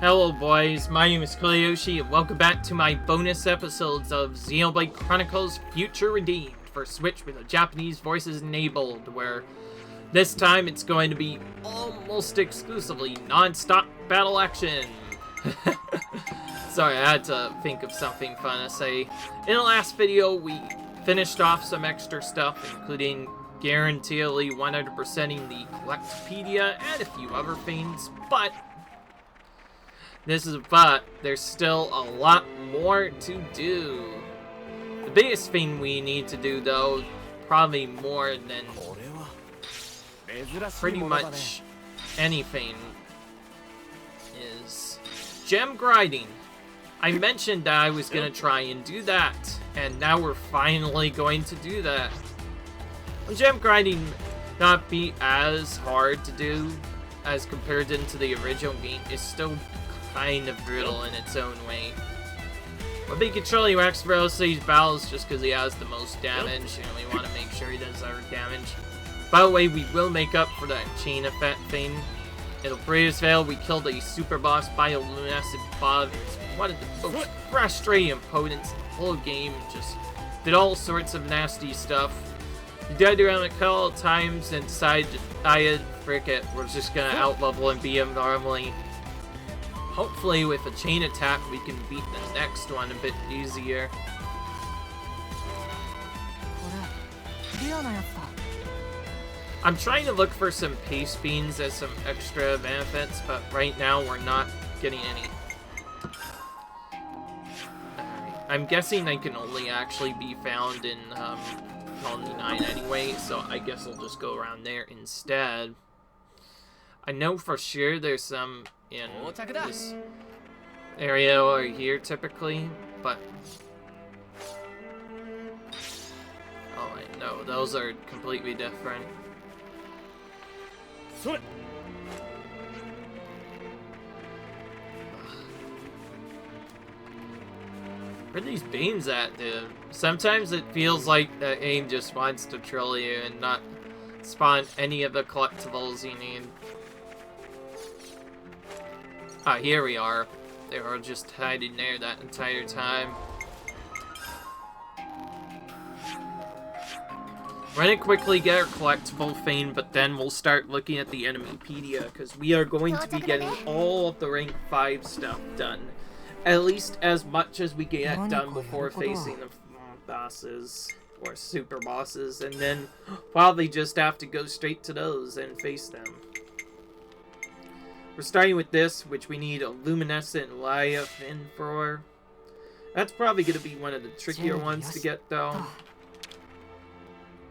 Hello boys, my name is Koyoshi and welcome back to my bonus episodes of Xenoblade Chronicles Future Redeemed for Switch with the Japanese voices enabled, where this time it's going to be almost exclusively non-stop battle action. Sorry, I had to think of something fun to say. In the last video, we finished off some extra stuff, including guaranteedly 100%ing the Collectopedia and a few other things, but there's still a lot more to do. The biggest thing we need to do, though, probably more than pretty much anything, is gem grinding. I mentioned that I was going to try and do that, and now we're finally going to do that. Gem grinding not be as hard to do as compared to the original game. It's still kind of brutal in its own way. But we controlling Rex Veros these battles just because he has the most damage, and we want to make sure he does our damage. By the way, we will make up for that chain effect thing. In the previous veil, we killed a super boss bioluminescent bob. It's one of the most frustrating opponents in the whole game. Just did all sorts of nasty stuff. He died around a couple of times and decided, frick it, we're just gonna outlevel and beat him normally. Hopefully with a chain attack we can beat the next one a bit easier. I'm trying to look for some paste beans as some extra benefits, but right now we're not getting any. I'm guessing they can only actually be found in Colony 9 anyway, so I guess I'll just go around there instead. I know for sure there's some in this area over here typically, but oh wait, no, those are completely different. Where are these beams at, dude? Sometimes it feels like the aim just wants to troll you and not spawn any of the collectibles you need. Ah, here we are. They were just hiding there that entire time. We're gonna quickly get our collectible thing, but then we'll start looking at the enemypedia, because we are going to be getting all of the rank 5 stuff done. At least as much as we get done before facing the bosses, or super bosses, and then probably just have to go straight to those and face them. We're starting with this, which we need a luminescent Leviathan for. That's probably going to be one of the trickier ones to get, though.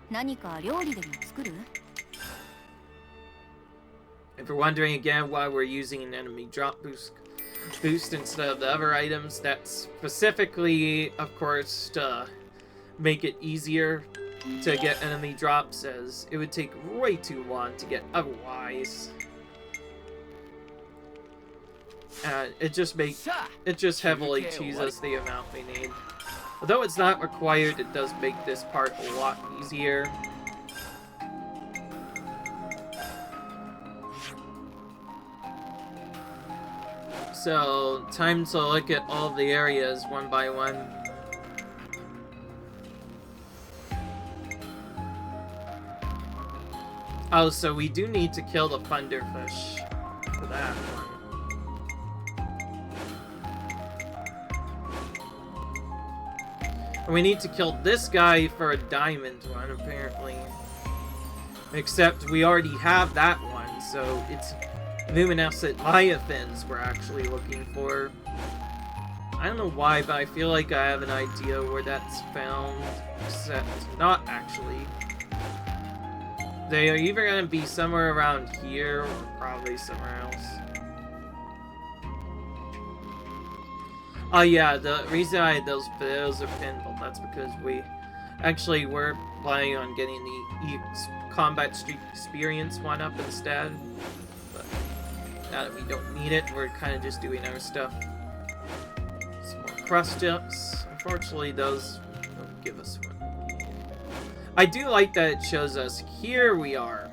If you're wondering again why we're using an enemy drop boost instead of the other items, that's specifically, of course, to make it easier to get enemy drops, as it would take way too long to get otherwise. It just heavily cheeses the amount we need. Although it's not required, it does make this part a lot easier. So, time to look at all the areas one by one. Oh, so we do need to kill the Thunderfish for that one. We need to kill this guy for a diamond one, apparently. Except we already have that one, so it's luminescent Leviathans we're actually looking for. I don't know why, but I feel like I have an idea where that's found, except not actually. They are either going to be somewhere around here, or probably somewhere else. Oh yeah, the reason I had those videos are pinned, well, that's because we actually were planning on getting the combat streak experience one up instead. But now that we don't need it, we're kind of just doing our stuff. Some more crust jumps. Unfortunately, those don't give us one. I do like that it shows us, here we are.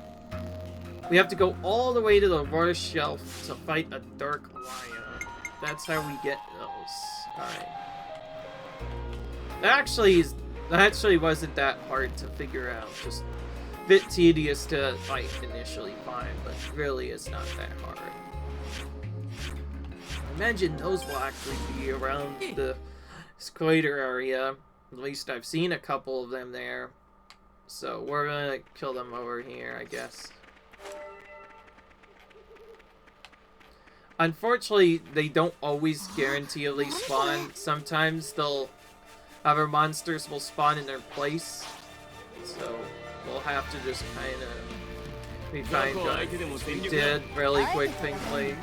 We have to go all the way to the water shelf to fight a dark lion. that's how we get those. Alright. That actually wasn't that hard to figure out. Just a bit tedious to like initially find, but really it's not that hard. I imagine those will actually be around the Squater area. At least I've seen a couple of them there. So we're gonna kill them over here, I guess. Unfortunately, they don't always guaranteeily spawn. Sometimes other monsters will spawn in their place. So we'll have to just kind of be fine going. We did really quick thankfully.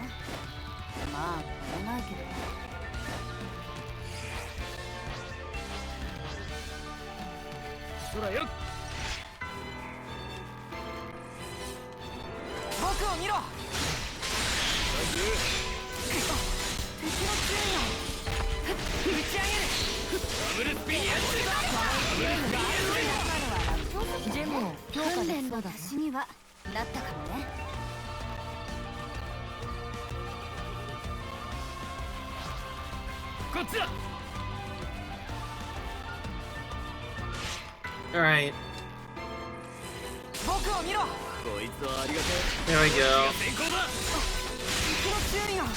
Alright. There we go.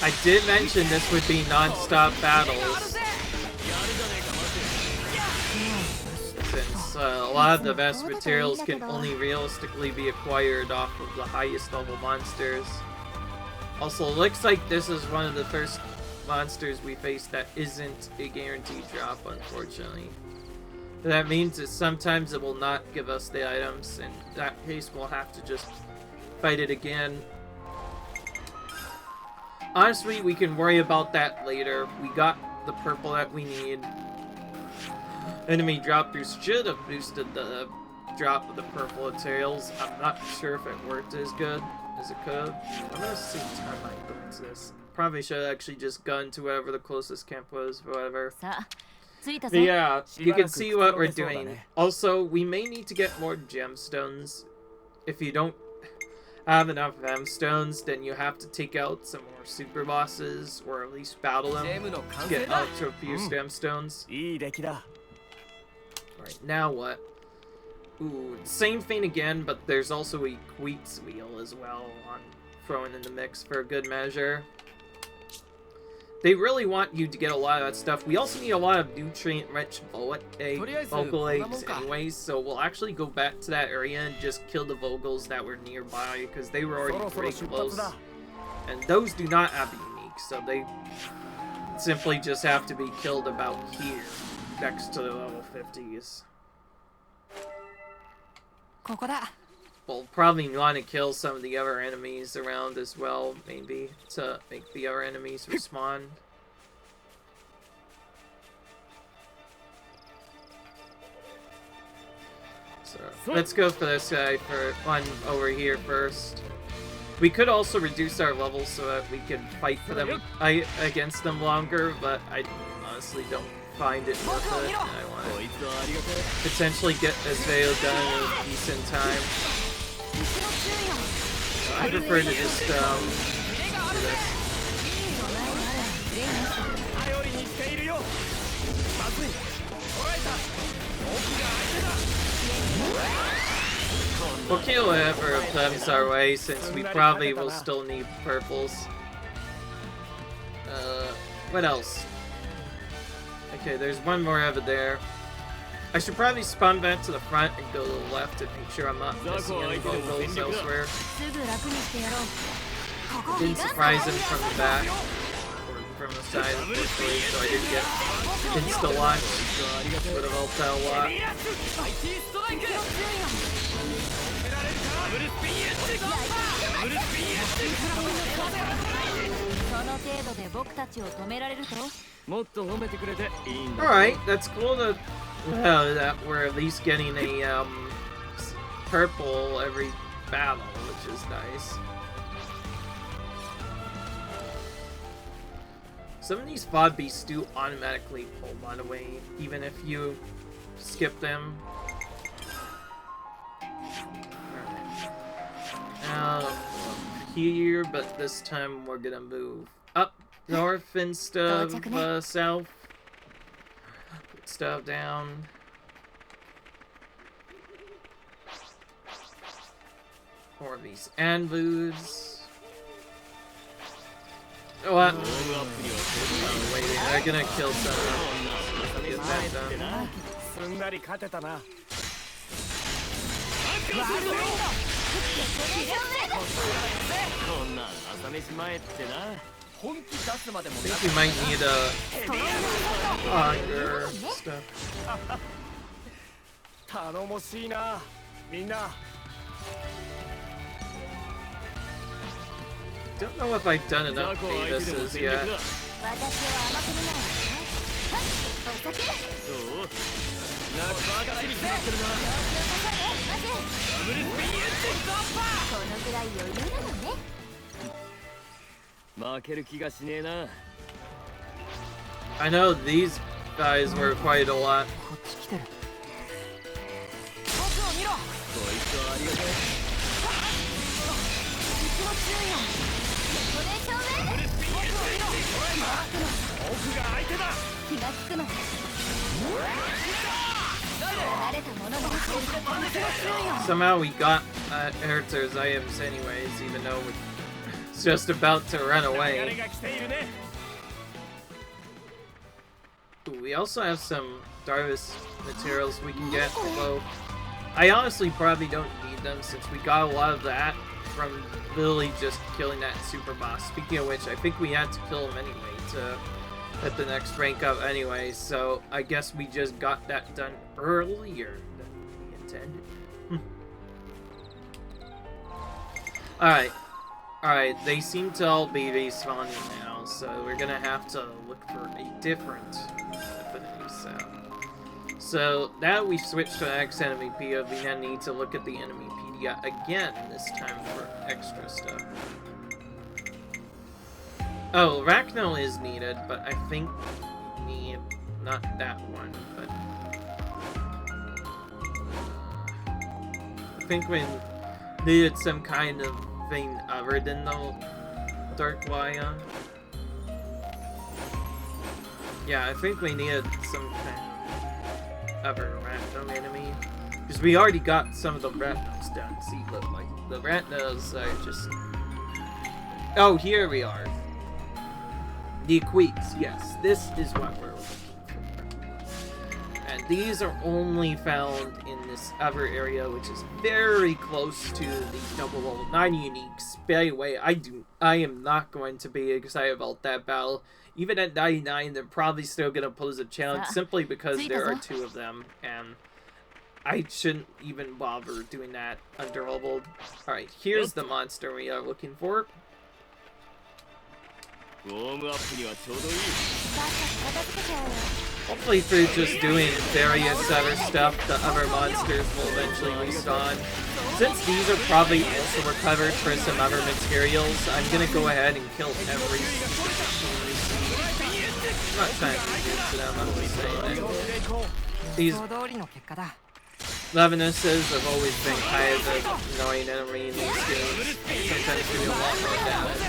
I did mention this would be non-stop battles. Since a lot of the best materials can only realistically be acquired off of the highest level monsters. Also, it looks like this is one of the first monsters we face that isn't a guaranteed drop, unfortunately. That means that sometimes it will not give us the items, and in that case we'll have to just fight it again. Honestly, we can worry about that later. We got the purple that we need. Enemy drop throughs should have boosted the drop of the purple materials. I'm not sure if it worked as good as it could. I'm gonna see time I go into this. Probably should have actually just gone to wherever the closest camp was, whatever. But yeah, you can see what we're doing. Also, we may need to get more gemstones. If you don't have enough gemstones, then you have to take out some more super bosses, or at least battle them to get ultra pure gemstones. Alright, now what? Ooh, same thing again, but there's also a Queets wheel as well thrown in the mix for a good measure. They really want you to get a lot of that stuff. We also need a lot of nutrient-rich vocal eggs anyways, so we'll actually go back to that area and just kill the Vogels that were nearby, because they were already pretty close. And those do not have unique, so they simply just have to be killed about here, next to the level 50s. We'll probably want to kill some of the other enemies around as well, maybe, to make the other enemies respawn. So, let's go for this guy for one over here first. We could also reduce our levels so that we can fight for them against them longer, but I honestly don't find it worth it. I want to potentially get this video done in a decent time. I prefer to just do this. We'll kill whatever comes our way, since we probably will still need purples. What else? Okay, there's one more over there. I should probably spawn back to the front and go to the left and make sure I'm not missing any Vogels elsewhere. Didn't surprise him from the back, or from the side, unfortunately, so I didn't get insta-launch. Would have helped out a lot. Alright, that's cool to, that we're at least getting a purple every battle, which is nice. Some of these FOD beasts do automatically pull, by the way, even if you skip them. Alright. here, but this time we're gonna move up north instead of south. Put stuff down. More of these anvus. What? Oh, wait, they're gonna kill someone. Get that done. I think we might need a auger stuff. Don't know if I've done enough Davises yet. I know these guys were quite a lot. Somehow we got Hertzer's items anyways, even though it's just about to run away. Ooh, we also have some Darvis materials we can get, although I honestly probably don't need them since we got a lot of that from literally just killing that super boss. Speaking of which, I think we had to kill him anyway to hit the next rank up anyway, so I guess we just got that done earlier than we intended. Alright, they seem to all be respawning now, so we're gonna have to look for a different enemy sound. So now we've switched to X enemy POV, we now need to look at the enemy PDA again, this time for extra stuff. Oh, Rachno is needed, but I think we need not that one, but I think we needed some kind of thing other than the Dark Lion. Yeah, I think we needed some kind of other Rachno enemy. Because we already got some of the Ratnos done. See, look, like, the Ratnos are just... Oh, here we are. The Queeks, yes, this is what we're looking for. And these are only found in this other area, which is very close to the double level 9 uniques. By the way, I am not going to be excited about that battle. Even at 99, they're probably still going to pose a challenge simply because there are 2 of them, and I shouldn't even bother doing that under leveled. Alright, here's the monster we are looking for. Hopefully through just doing various other stuff, the other monsters will eventually respawn. Since these are probably also recovered for some other materials, I'm gonna go ahead and kill every I'm not trying to do to them, I'm just saying that these Levinuses have always been kind of an annoying enemy in these games. Sometimes do a lot more damage.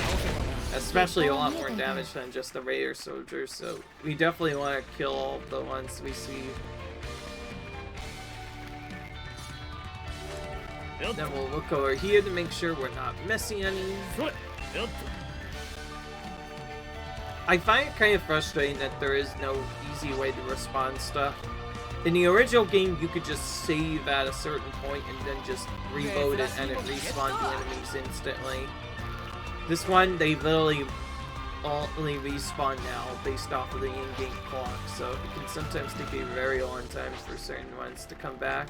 Especially a lot more damage than just the Raider Soldier, so we definitely want to kill all the ones we see. Then we'll look over here to make sure we're not missing any. I find it kind of frustrating that there is no easy way to respawn stuff. In the original game, you could just save at a certain point and then just reload it and it respawned the enemies instantly. This one, they literally only respawn now based off of the in-game clock, so it can sometimes take a very long time for certain ones to come back.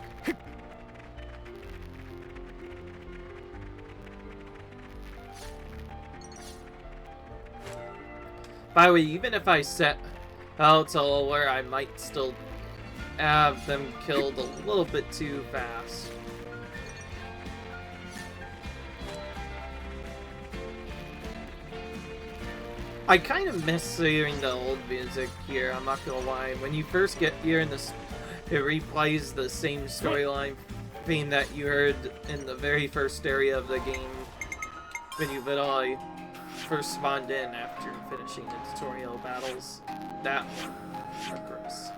By the way, even if I set out to lower, I might still have them killed a little bit too fast. I kind of miss hearing the old music here, I'm not gonna lie. When you first get here in this, it replays the same storyline theme that you heard in the very first area of the game. video that I first spawned in after finishing the tutorial battles. That one, of course.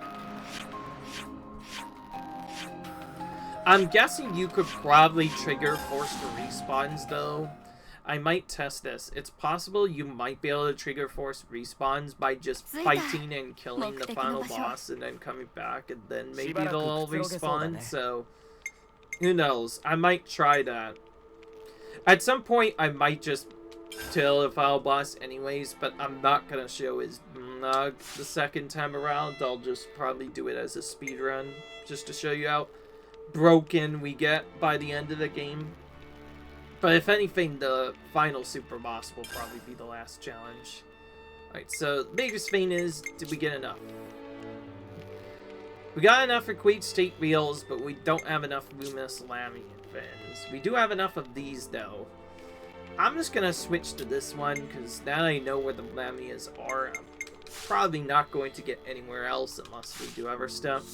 I'm guessing you could probably trigger forced respawns, though. I might test this. It's possible you might be able to trigger forced respawns by just fighting and killing the final boss and then coming back, and then maybe they'll all respawn, so who knows. I might try that. At some point, I might just kill the final boss anyways, but I'm not gonna show his Nog the second time around. I'll just probably do it as a speed run, just to show you how broken we get by the end of the game. But if anything, the final super boss will probably be the last challenge. Alright, so the biggest thing is, did we get enough? We got enough Equate State Wheels, but we don't have enough Luminous Lamian Fins. We do have enough of these, though. I'm just gonna switch to this one, because now I know where the Lamias are. I'm probably not going to get anywhere else unless we do other stuff.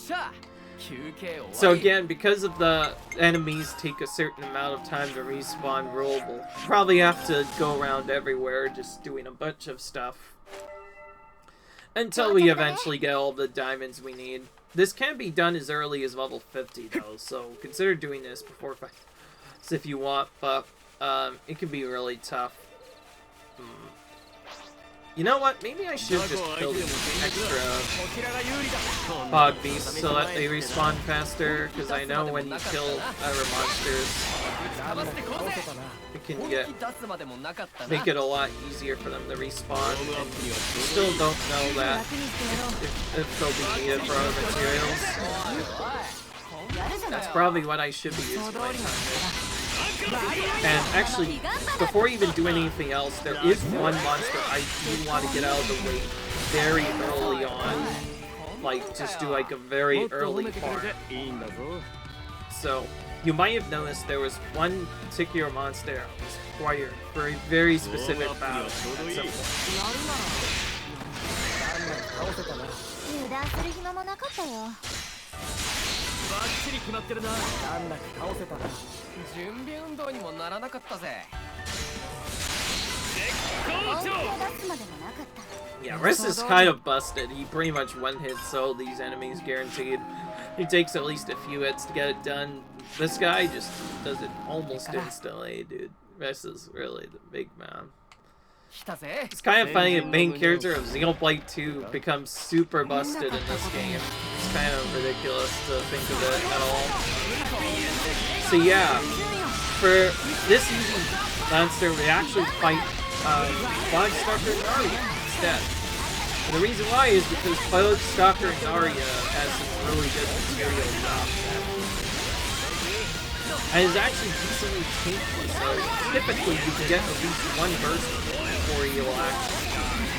So again, because of the enemies take a certain amount of time to respawn rule, we'll probably have to go around everywhere just doing a bunch of stuff until we eventually get all the diamonds we need. This can be done as early as level 50 though, so consider doing this before if you want, but it can be really tough. You know what? Maybe I should just kill these extra bog beasts so that they respawn faster, because I know when you kill other monsters, it can make it a lot easier for them to respawn, and you still don't know that if they'll be needed for other materials. That's probably what I should be using my time with. And actually, before you even do anything else, there is one monster I do want to get out of the way very early on. Like, just do like a very early farm. So, you might have noticed there was one particular monster I was required for a very specific battle at some point. Yeah, Riss is kind of busted. He pretty much one-hits all these enemies guaranteed. He takes at least a few hits to get it done. This guy just does it almost instantly, dude. Riss is really the big man. It's kind of funny, the main character of Xenoblade 2 becomes super busted in this game. It's kind of ridiculous to think of it at all. So yeah, for this easy monster, we actually fight Bug Stalker and Narya instead. And the reason why is because Bug Stalker and Narya has some really good material drops. And it's actually decently tanky, so typically you can get at least one burst before you'll actually die.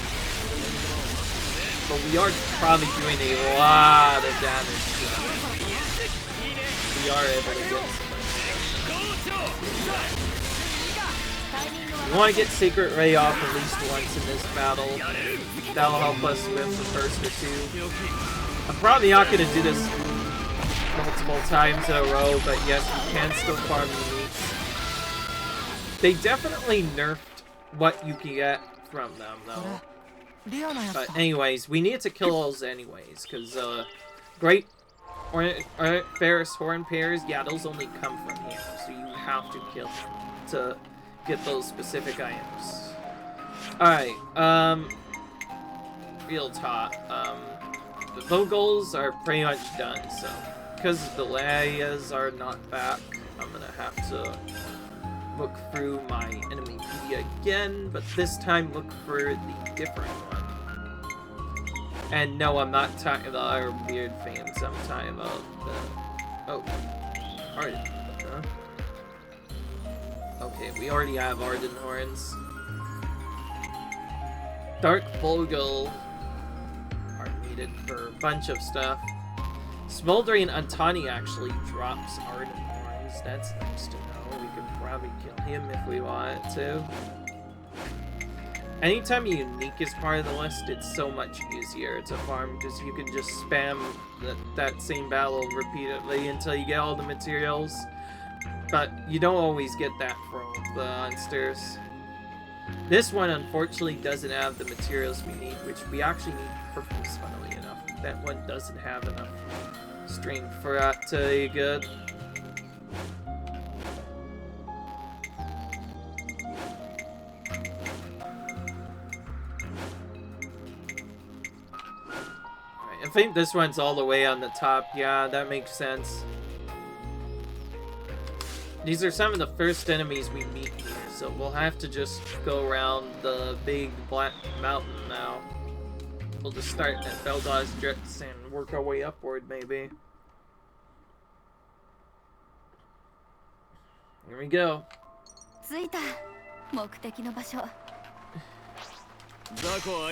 But we are probably doing a lot of damage to them. We are able to get some. We want to get Sacred Ray off at least once in this battle. That'll help us with a burst or two. I'm probably not going to do this multiple times in a row, but yes, you can still farm uniques. They definitely nerfed what you can get from them, though. But anyways, we need to kill those anyways, because Great Ferris Horn Pairs, yeah, those only come from here, so you have to kill them to get those specific items. Alright, real talk. The Vogels are pretty much done, so because the Laias are not back, I'm gonna have to look through my Enemypedia again, but this time look for the different one. And no, I'm not talking about our weird fans, I'm talking about the... Oh. Alright. Huh? Okay, we already have Arden Horns. Dark Vogel are needed for a bunch of stuff. Smoldering Antani actually drops Arden Horns. That's nice to know. We could probably kill him if we wanted to. Anytime a unique is part of the list, it's so much easier to farm because you can just spam that same battle repeatedly until you get all the materials. But you don't always get that from the monsters. This one, unfortunately, doesn't have the materials we need, which we actually need purples, funnily enough. That one doesn't have enough strength for that to be good. Alright, I think this one's all the way on the top. Yeah, that makes sense. These are some of the first enemies we meet here, so we'll have to just go around the big black mountain now. We'll just start at Belda's Drits and work our way upward, maybe. Here we go.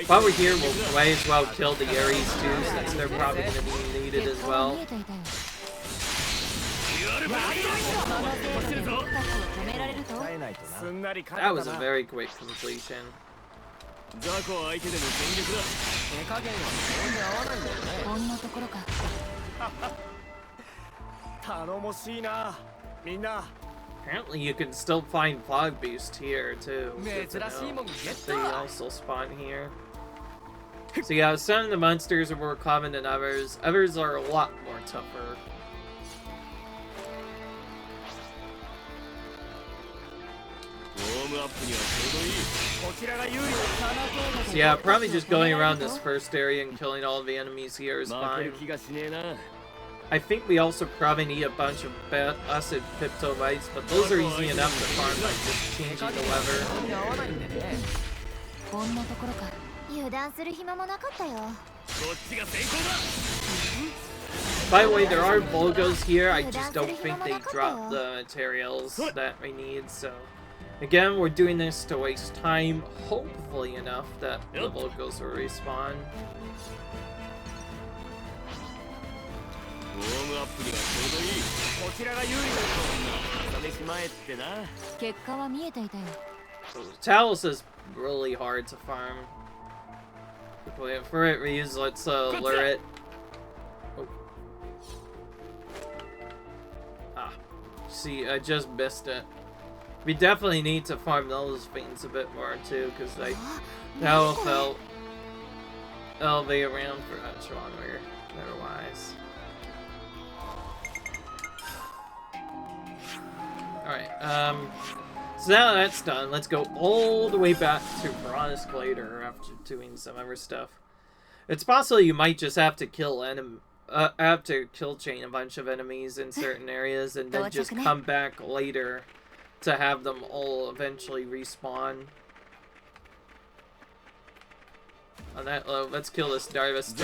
While we're here, we'll might as well kill the Ares too, since they're probably going to be needed as well. That was a very quick completion. Apparently you can still find Fog Beast here too. They also spawn here. So yeah, some of the monsters are more common than others. Others are a lot more tougher. So yeah, probably just going around this first area and killing all of the enemies here is fine. I think we also probably need a bunch of acid piptovites, but those are easy enough to farm by just changing the lever. By the way, there are Volgos here, I just don't think they drop the materials that we need, so... Again, we're doing this to waste time, hopefully enough that the Volgos will respawn. Talus is really hard to farm. For it, Reese, let's lure it. Oh. Ah, see, I just missed it. We definitely need to farm those things a bit more too, because that'll be around for much longer otherwise. Alright, so now that's done, let's go all the way back to Piranha's Glader after doing some other stuff. It's possible you might just have to kill kill chain a bunch of enemies in certain areas and then just come back later to have them all eventually respawn. On that low, let's kill this Darvis too.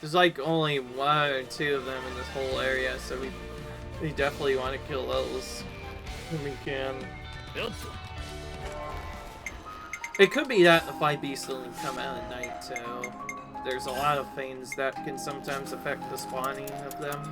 There's like only one or two of them in this whole area, so we definitely want to kill those when we can. It could be that the 5 beasts only come out at night too. There's a lot of things that can sometimes affect the spawning of them.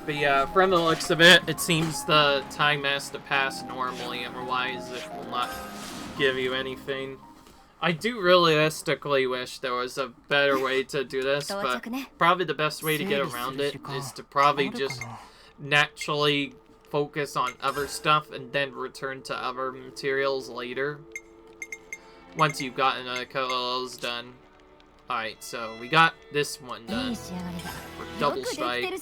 But yeah, from the looks of it, it seems the time has to pass normally, otherwise it will not give you anything. I do realistically wish there was a better way to do this, but probably the best way to get around it is to probably just naturally focus on other stuff and then return to other materials later. Once you've gotten a couple of those done. Alright, so we got this one done for double strike.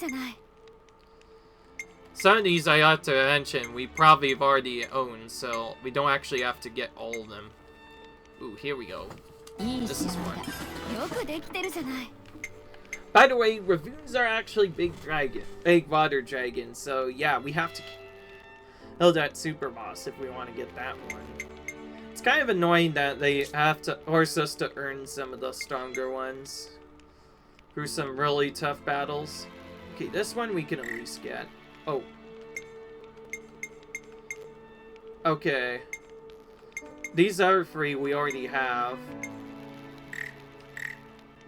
Some of these I have to mention we probably have already owned, so we don't actually have to get all of them. Ooh, here we go. This is one. By the way, Ravoons are actually big water dragons, so yeah, we have to... Hildat Super Boss if we want to get that one. It's kind of annoying that they have to force us to earn some of the stronger ones through some really tough battles. Okay, this one we can at least get. Oh. Okay. These other three we already have.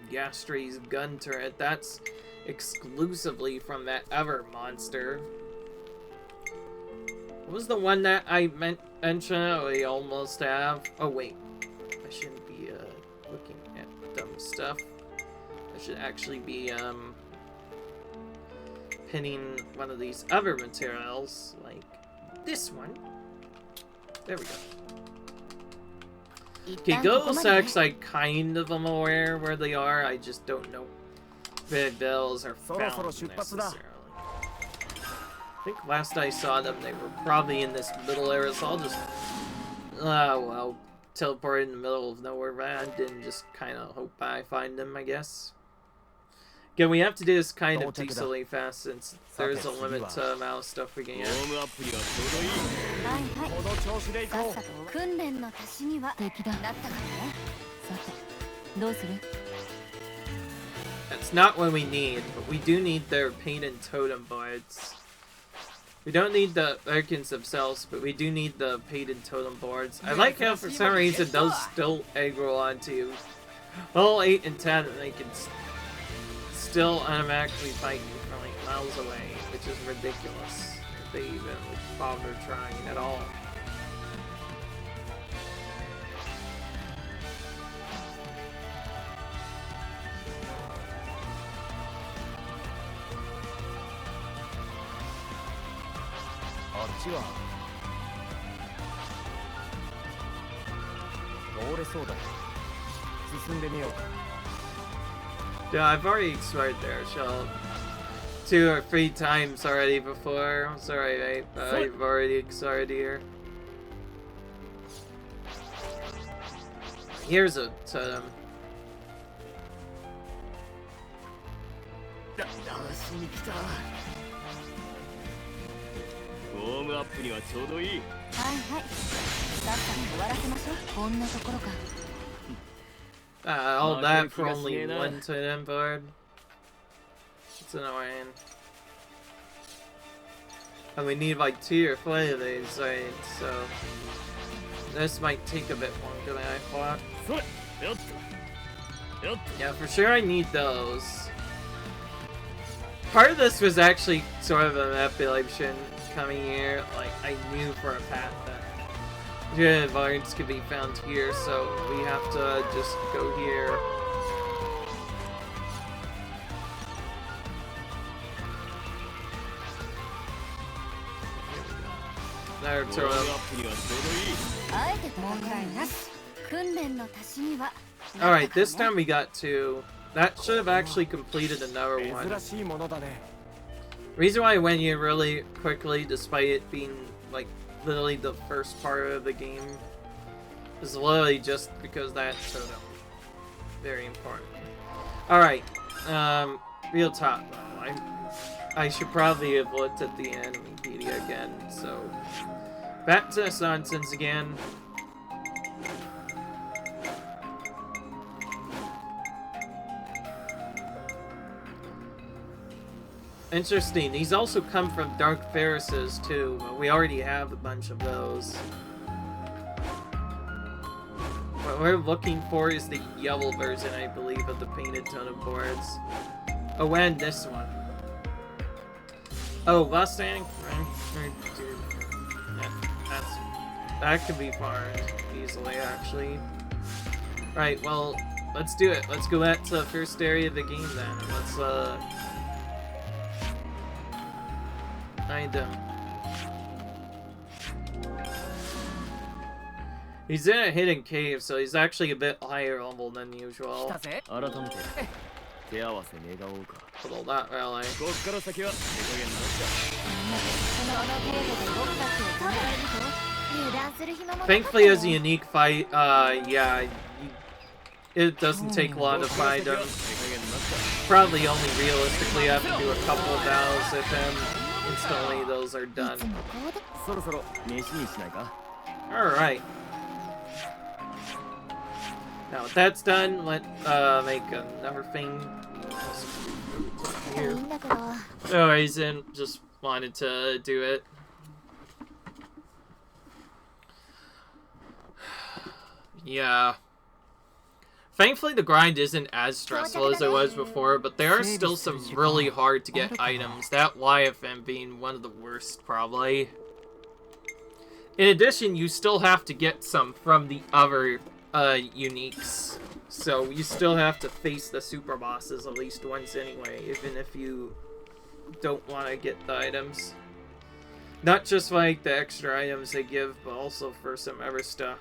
Gastry's gun turret. That's exclusively from that other monster. What was the one that I mentioned we almost have? Oh wait, I shouldn't be looking at dumb stuff. I should actually be pinning one of these other materials, like this one. There we go. Okay, Ghost X, I kind of am aware where they are. I just don't know where bells are found necessarily. I think last I saw them, they were probably in this middle area, so I'll just, well, teleport in the middle of nowhere and just kind of hope I find them, I guess. Again, we have to do this kind of decently fast since there's a limit to the amount of stuff we can get. That's not what we need, but we do need their painted totem boards. We don't need the Erkins themselves, but we do need the painted totem boards. I like how for some reason those still aggro onto level 8 and 10, and they can still automatically fight you from like miles away, which is ridiculous if they even bother trying at all. Yeah, I've already explored there, Shell. 2 or 3 times already before. I'm sorry, mate, but I've already explored here. Here's a totem. All that for only one totem board. It's annoying. And we need like 2 or 3 of these, right? So this might take a bit longer than I thought. Yeah, for sure I need those. Part of this was actually sort of an manipulation coming here. Like, I knew for a fact that good advantage could be found here, so we have to just go here. There, throw up. Alright, this time we got 2. That should have actually completed another one. Reason why I went here really quickly, despite it being like literally the first part of the game, is literally just because that totem. Very important. Alright, real talk though. I should probably have looked at the Animepedia again, so back to this nonsense again. Interesting, these also come from Dark Ferrises too, but we already have a bunch of those. What we're looking for is the yellow version, I believe, of the painted totem boards. Oh, and this one. Oh, Mustang? That could be farmed easily, actually. Right, well, let's do it. Let's go back to the first area of the game then. Let's, find him. He's in a hidden cave, so he's actually a bit higher level than usual. Although not really. Thankfully, as a unique fight, yeah, it doesn't take long to find him. Probably only realistically have to do a couple of battles with him. instantly those are done. Alright. Now that that's done, let's make another thing. Here. No reason, just wanted to do it. Yeah. Thankfully, the grind isn't as stressful as it was before, but there are still some really hard to get items. That YFM being one of the worst, probably. In addition, you still have to get some from the other uniques. So you still have to face the super bosses at least once anyway, even if you don't want to get the items. Not just like the extra items they give, but also for some other stuff.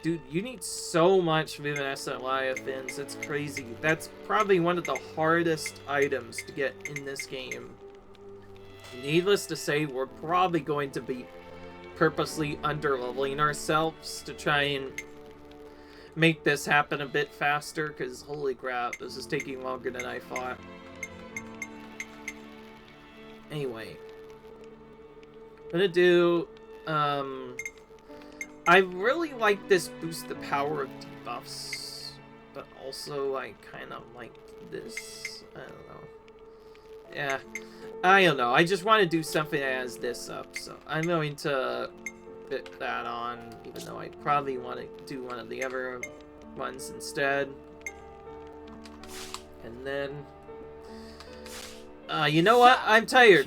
Dude, you need so much Vivanes and Leviathans, it's crazy. That's probably one of the hardest items to get in this game. Needless to say, we're probably going to be purposely underleveling ourselves to try and make this happen a bit faster, because holy crap, this is taking longer than I thought. Anyway. I'm gonna do, I really like this boost the power of debuffs, but also I kind of like this. I don't know. Yeah, I don't know. I just want to do something that has this up, so I'm going to fit that on, even though I probably want to do one of the other ones instead. And then, you know what? I'm tired.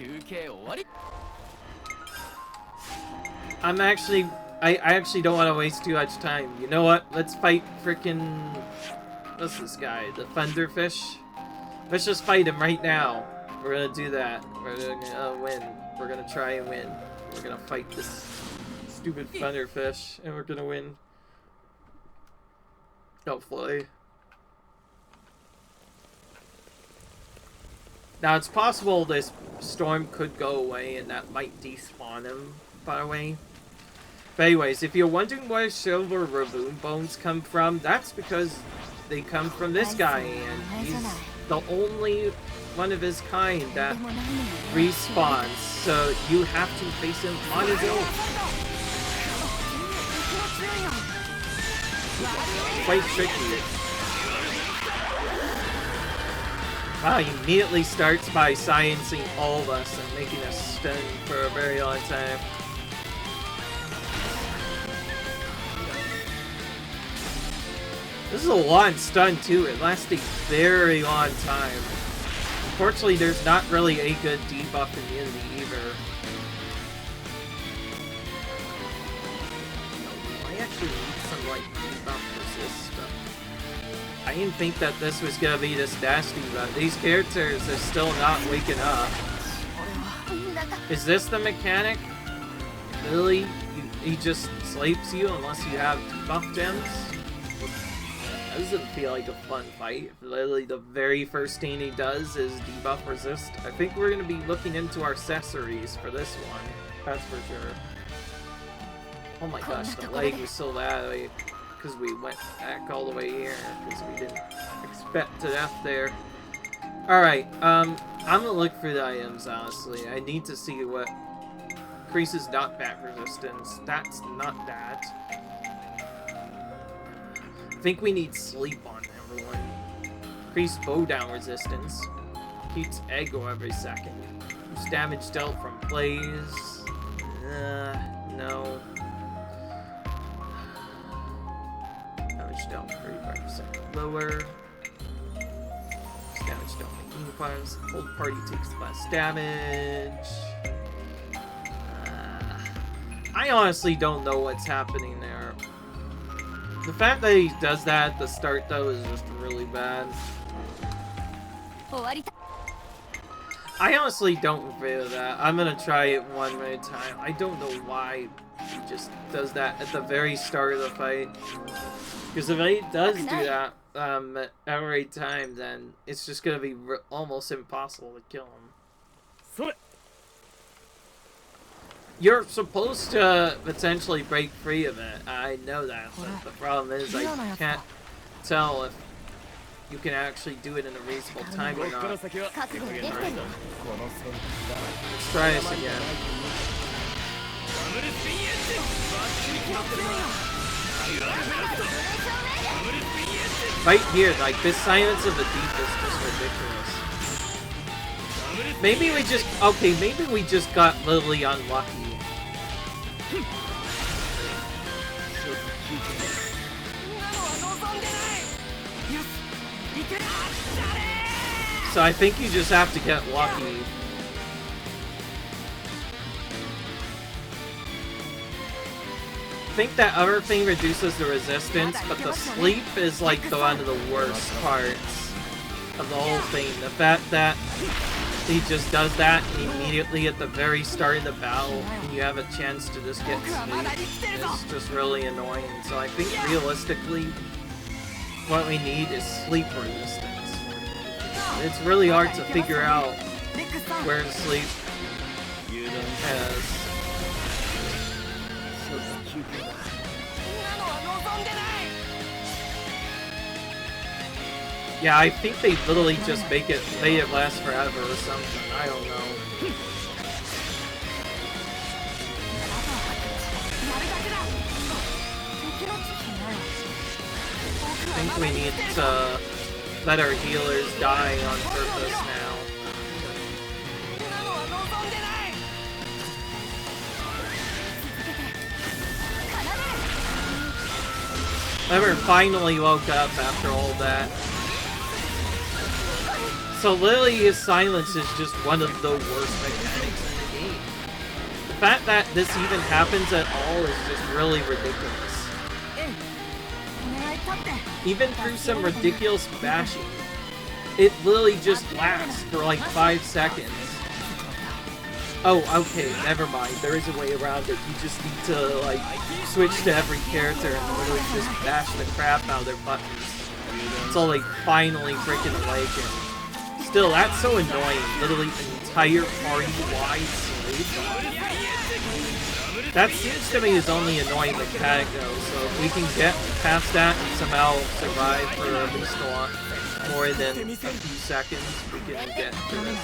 I actually don't want to waste too much time. You know what? Let's fight frickin'... What's this guy? The Thunderfish? Let's just fight him right now. We're gonna do that. We're gonna win. We're gonna try and win. We're gonna fight this stupid Thunderfish, and we're gonna win. Hopefully. Now, it's possible this storm could go away, and that might despawn him, by the way. But anyways, if you're wondering where silver Raboon bones come from, that's because they come from this guy, and he's the only one of his kind that respawns, so you have to face him on his own. Quite tricky. Wow, he immediately starts by silencing all of us and making us stun for a very long time. This is a long stun too, it lasts a very long time. Unfortunately, there's not really a good debuff immunity either. I actually need some like debuff resist stuff. I didn't think that this was gonna be this nasty, but these characters are still not waking up. Is this the mechanic? Really? He just slaps you unless you have debuff gems? That doesn't feel like a fun fight. Literally the very first thing he does is debuff resist. I think we're going to be looking into our accessories for this one. That's for sure. Oh my gosh, the leg was so bad because we went back all the way here because we didn't expect to death there. Alright, I'm going to look for the items, honestly. I need to see what increases knockback resistance. That's not that. I think we need sleep on everyone. Increase bow down resistance. Keeps Ego every second. Boost damage dealt from plays. No. Damage dealt 35% lower. Boost damage dealt by uniforms. Whole party takes less damage. I honestly don't know what's happening there. The fact that he does that at the start, though, is just really bad. I honestly don't feel that. I'm gonna try it one more time. I don't know why he just does that at the very start of the fight. Because if he does do that every time, then it's just gonna be almost impossible to kill him. You're supposed to potentially break free of it. I know that, but the problem is I can't tell if you can actually do it in a reasonable time or not. Let's try this again. Right here, like, this Silence of the Deep is just ridiculous. Maybe we just... Okay, maybe we just got literally unlucky. So I think you just have to get lucky. I think that other thing reduces the resistance, but the sleep is like one of the worst parts of the whole thing. The fact that he just does that immediately at the very start of the battle, and you have a chance to just get sleep, is just really annoying. So I think realistically, what we need is sleep resistance. It's really hard to figure out where to sleep as. Yeah, I think they literally just made it last forever or something. I don't know. I think we need to let our healers die on purpose now. Ever finally woke up after all that. So Lily's silence is just one of the worst mechanics in the game. The fact that this even happens at all is just really ridiculous. Even through some ridiculous bashing, it literally just lasts for like 5 seconds. Oh, okay, never mind. There is a way around it. You just need to, like, switch to every character and literally just bash the crap out of their buttons. Until they finally freaking awaken. Still, that's so annoying. Literally an entire party-wide sleep. That seems to me is only annoying mechanic though, so if we can get past that and somehow survive for at least a lot more than a few seconds, we can get through it.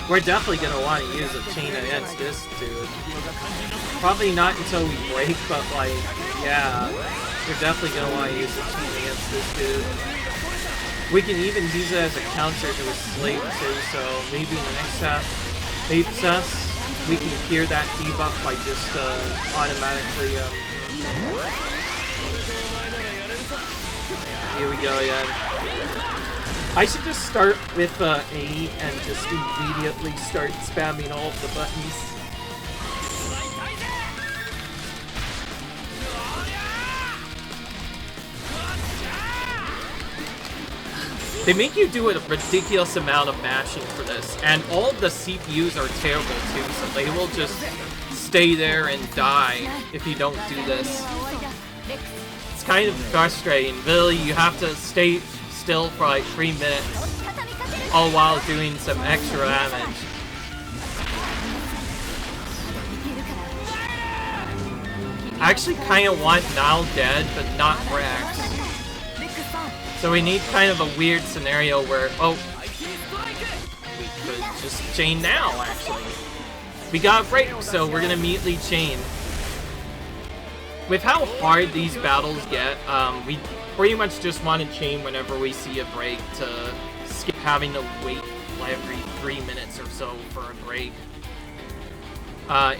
We're definitely gonna want to use a chain against this dude. Probably not until we break, but like, yeah, we're definitely gonna want to use a chain against this dude. We can even use it as a counter to his slate too, so maybe in the next half, we can clear that debuff by just automatically. Here we go again. I should just start with A and just immediately start spamming all of the buttons. They make you do a ridiculous amount of mashing for this, and all of the CPUs are terrible too, so they will just stay there and die if you don't do this. It's kind of frustrating. Really, you have to stay still for like 3 minutes, all while doing some extra damage. I actually kind of want Nile dead, but not Rex. So we need kind of a weird scenario where, oh, we could just chain now, actually. We got a break, so we're gonna immediately chain. With how hard these battles get, we pretty much just want to chain whenever we see a break to skip having to wait every 3 minutes or so for a break.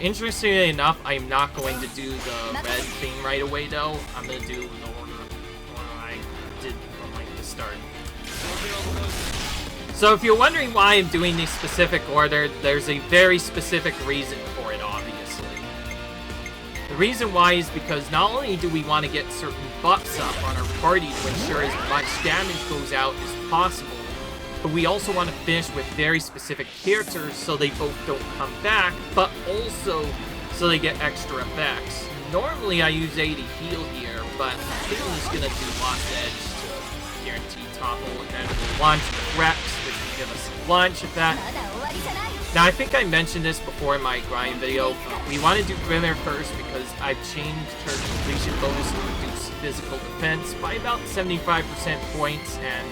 Interestingly enough, I'm not going to do the red thing right away though. I'm going to do the order I did from like the start. So if you're wondering why I'm doing this specific order, there's a very specific reason for it, obviously. The reason why is because not only do we want to get certain buffs up on our party to ensure as much damage goes out as possible, but we also want to finish with very specific characters so they both don't come back, but also so they get extra effects. Normally I use 80 heal here, but I think I'm just going to do Lost Edge to guarantee topple, and then we'll launch Rex, which will give us a launch attack. Now, I think I mentioned this before in my grind video. We want to do Grimmer first because I've changed her completion bonus to reduce physical defense by about 75% points, and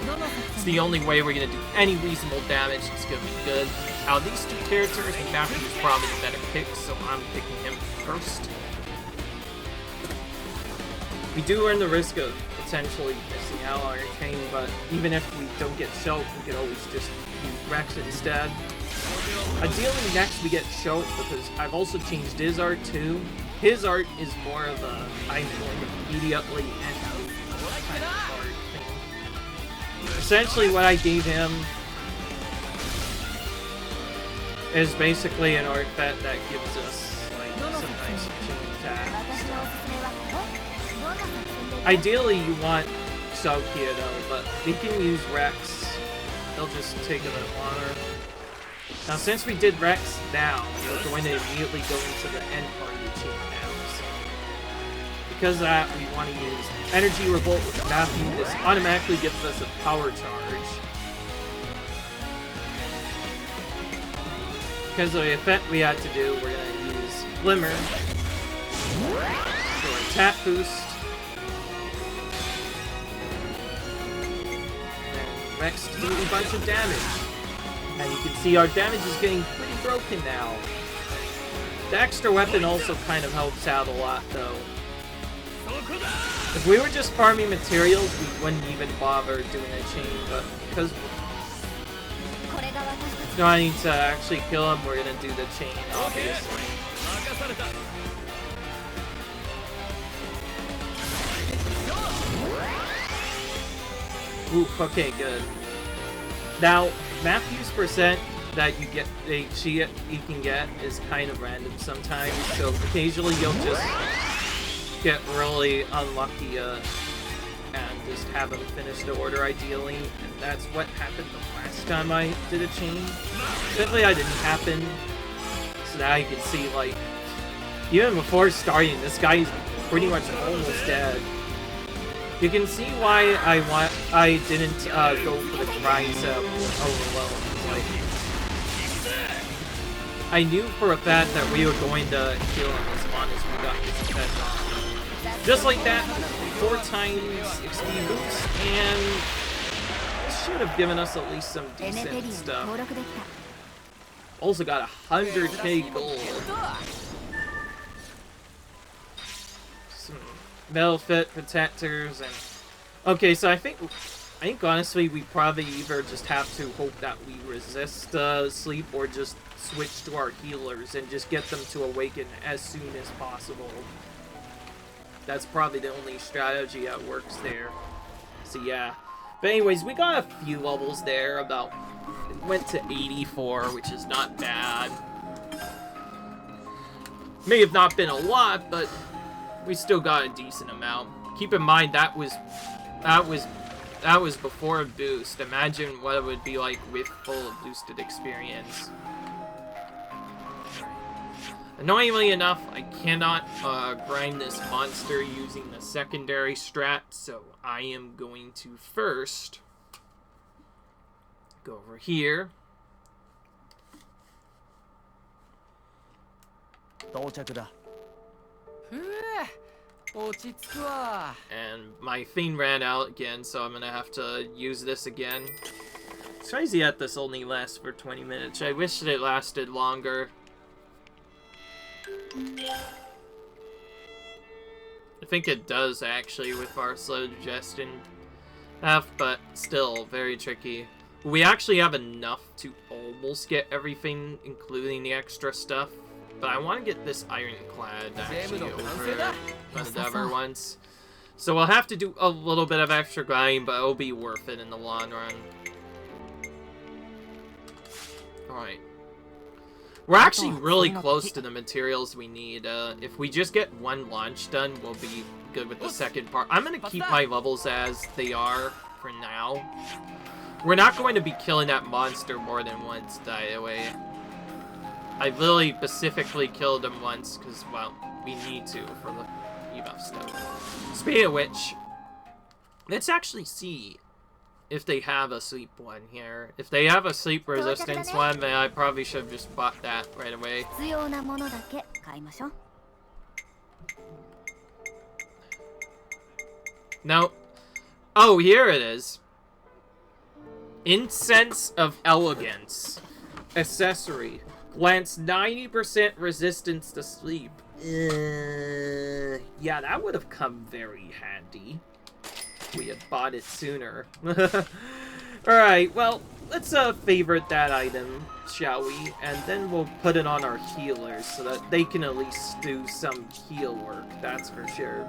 it's the only way we're going to do any reasonable damage. It's going to be good. Out of these two characters, Matthew is probably the better pick, so I'm picking him first. We do run the risk of potentially missing out on our chain, but even if we don't get Shulk, we can always just use Rex instead. Ideally, next we get Shulk because I've also changed his art too. His art is more of a I'm going immediately end out kind of art thing. Essentially, what I gave him is basically an art that gives us like some nice chain attacks. Ideally, you want Shulk here though, but we can use Rex. They'll just take a bit longer. Now, since we did Rex now, we're going to immediately go into the end part of the chain now. So, because of that, we want to use Energy Revolt with Matthew. This automatically gives us a power charge. Because of the effect we had to do, we're going to use Glimmer for a tap boost. And Rex to do a bunch of damage. And you can see our damage is getting pretty broken now. The extra weapon also kind of helps out a lot, though. If we were just farming materials, we wouldn't even bother doing a chain, but because I need to actually kill him, we're gonna do the chain, obviously. Oof, okay, good. Now, Matthew's percent that you get, you can get is kind of random sometimes, so occasionally you'll just get really unlucky and just have him finish the order ideally, and that's what happened the last time I did a chain. Thankfully, I didn't happen, so now you can see, like, even before starting, this guy is pretty much almost dead. You can see why I didn't go for the grind setup alone. Like, I knew for a fact that we were going to kill him as long as we got his effect on. Just like that, 4 times XP boost, and it should have given us at least some decent stuff. Also got 100k gold. Metal Fit protectors and okay, so I think honestly we probably either just have to hope that we resist sleep or just switch to our healers and just get them to awaken as soon as possible. That's probably the only strategy that works there. So yeah. But anyways, we got a few levels there. Went to 84, which is not bad. May have not been a lot, but we still got a decent amount. Keep in mind that was before a boost. Imagine what it would be like with full boosted experience. Annoyingly enough, I cannot grind this monster using the secondary strat, so I am going to first go over here. And my thing ran out again, so I'm gonna have to use this again. It's crazy that this only lasts for 20 minutes. I wish that it lasted longer. I think it does, actually, with our slow digestion half, but still very tricky. We actually have enough to almost get everything, including the extra stuff. But I want to get this ironclad actually over the other ones. So we'll have to do a little bit of extra grinding, but it'll be worth it in the long run. Alright. We're actually really close to the materials we need. If we just get one launch done, we'll be good with the second part. I'm going to keep my levels as they are for now. We're not going to be killing that monster more than once, by the way. I literally specifically killed him once because, well, we need to for the ebuff stuff. Speaking of which, let's actually see if they have a sleep one here. If they have a sleep resistance one, then I probably should have just bought that right away. No. Oh, here it is. Incense of Elegance. Accessory. Grants 90% resistance to sleep. Yeah, that would have come very handy. We had bought it sooner. Alright, well, let's favorite that item, shall we? And then we'll put it on our healers so that they can at least do some heal work, that's for sure.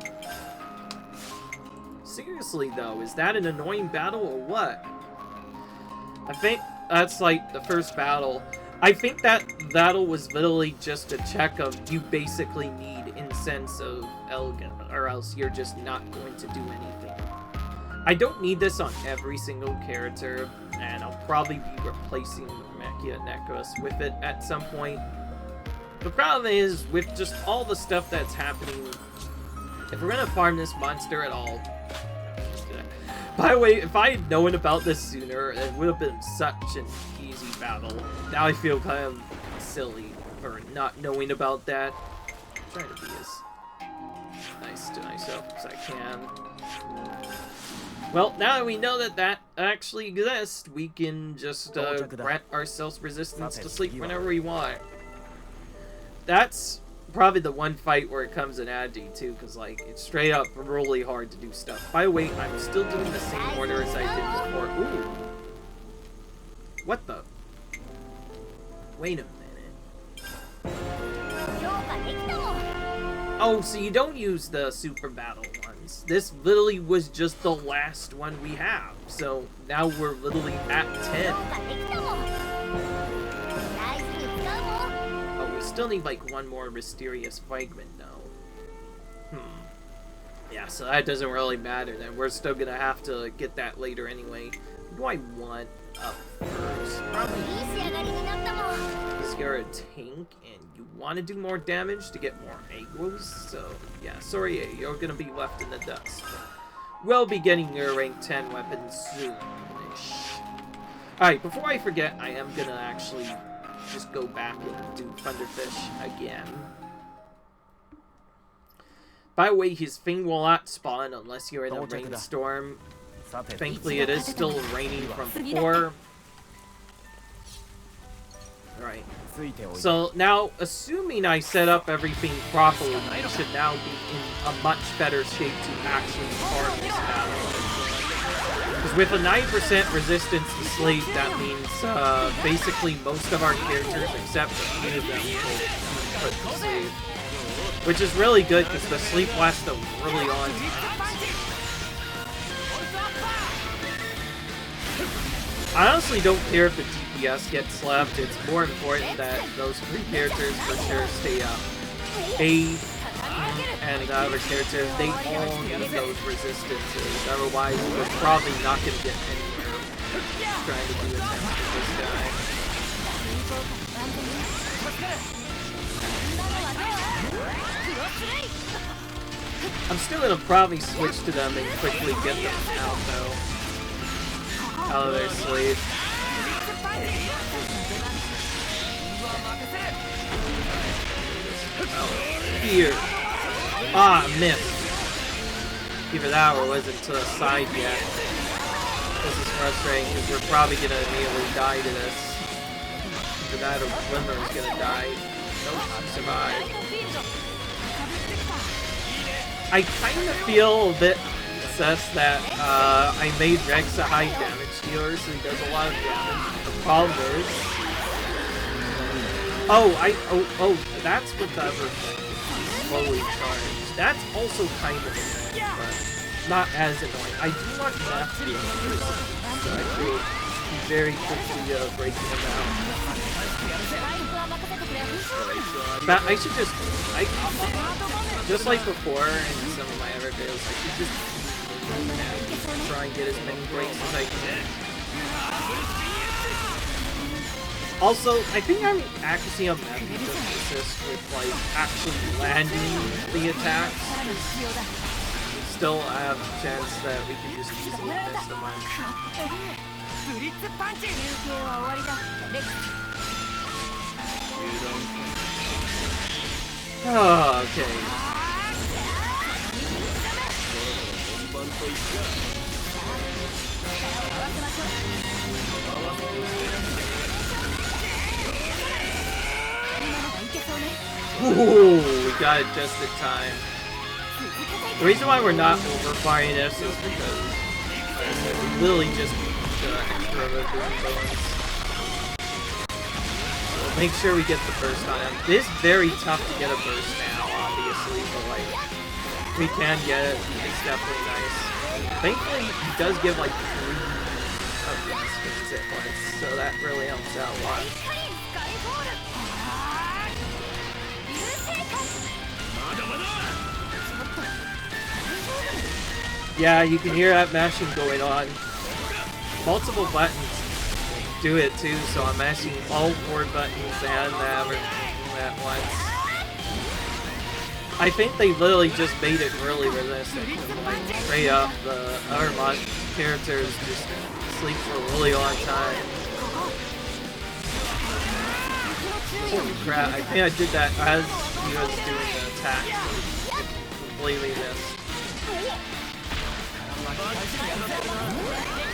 Seriously though, is that an annoying battle or what? I think that's like the first battle. I think that battle was literally just a check of you basically need Incense of Elegance, or else you're just not going to do anything. I don't need this on every single character, and I'll probably be replacing the Mechia Necklace with it at some point. The problem is, with just all the stuff that's happening, if we're gonna farm this monster at all... By the way, if I had known about this sooner, it would have been such an easy battle. Now I feel kind of silly for not knowing about that. I'm trying to be as nice to myself as I can. Well, now that we know that that actually exists, we can just grant ourselves resistance to sleep whenever we want. That's probably the one fight where it comes in handy too, because like it's straight up really hard to do stuff. By the way, I'm still doing the same order as I did before. Ooh. What the? Wait a minute. Oh, so you don't use the super battle ones. This literally was just the last one we have. So now we're literally at 10. Oh, we still need like one more mysterious fragment though. Yeah, so that doesn't really matter then. We're still gonna have to get that later anyway. What do I want up first? Probably because you're a tank and you want to do more damage to get more aggros. So yeah, sorry, you're gonna be left in the dust. We'll be getting your rank 10 weapons soon-ish. Alright, before I forget, I am gonna actually just go back and do Thunderfish again. By the way, his thing will not spawn unless you're in a rainstorm. Thankfully, it is still raining from 4. Alright. So now, assuming I set up everything properly, I should now be in a much better shape to actually farm this battle. Because with a 9% resistance to sleep, that means basically most of our characters, except a few of them, will put to sleep. Which is really good, because the sleep lasts a really long time. I honestly don't care if the DPS gets left. It's more important that those 3 characters for sure stay up. A and the other characters, they all need those resistances. Otherwise, we're probably not going to get anywhere trying to do attempts with this guy. I'm still going to probably switch to them and quickly get them out, though. Out of their sleep. Oh, here. Ah, missed. Either that or wasn't to the side yet. This is frustrating because we're probably going to immediately die to this. Either that or Glimmer's going to die. Nope, survived. I kind of feel a bit sus that I made Rex a high damage dealer, so he does a lot of damage. The problem is... Oh, that's what the other thing is. Slowly charged. That's also kind of annoying, but not as annoying. I do want Math to be so I could be very quickly breaking him out. But I should just... just like before in some of my other videos, I should just try and get as many breaks as I can. Also, I think I'm actually a method of assist with like actually landing the attacks. still have a chance that we can just easily miss the one. Oh, okay. Ooh, we got it just in time. The reason why we're not overfiring this is because we literally just need the extra boom bonus. So make sure we get the burst on him. It is very tough to get a burst now, obviously, but like, we can get it. It's definitely nice. Thankfully, he does give like 3 of these spins at once, so that really helps out a lot. Yeah, you can hear that mashing going on. Multiple buttons do it too, so I'm mashing all 4 buttons and everything at once. I think they literally just made it really realistic. Like, straight up, the other characters just sleep for a really long time. Holy crap, I think I did that as he was doing the attack. Completely missed.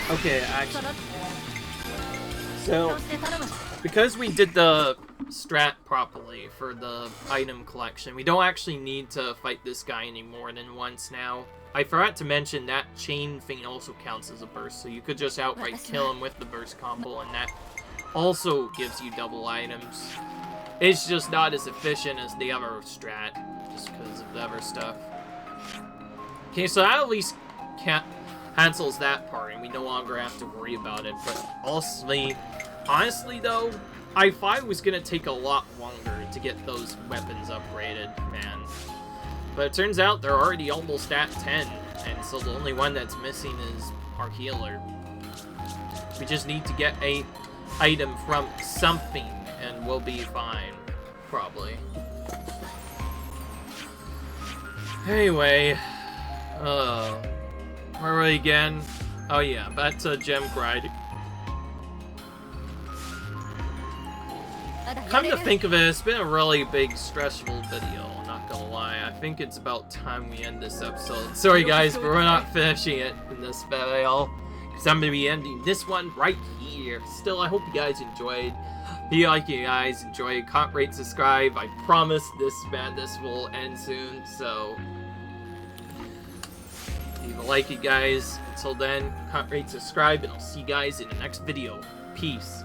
Okay, actually. So, because we did the strat properly for the item collection, we don't actually need to fight this guy any more than once now. I forgot to mention that chain thing also counts as a burst, so you could just outright kill him with the burst combo, and that also gives you double items. It's just not as efficient as the other strat, just because of the other stuff. Okay, so that at least cancels that part, and we no longer have to worry about it. But honestly though, I thought it was gonna take a lot longer to get those weapons upgraded, man. But it turns out they're already almost at 10, and so the only one that's missing is our healer. We just need to get a item from something, and we'll be fine, probably. Anyway, where are we again? Oh yeah, back to gem grinding. Come to think of it, it's been a really big, stressful video, I'm not gonna lie. I think it's about time we end this episode. Sorry guys, but we're not finishing it in this video, because I'm gonna be ending this one right here. Still, I hope you guys enjoyed. If you like, you guys enjoy, comment, rate, subscribe. I promise this madness will end soon, so if you like it, guys. Until then, comment, rate, subscribe, and I'll see you guys in the next video. Peace.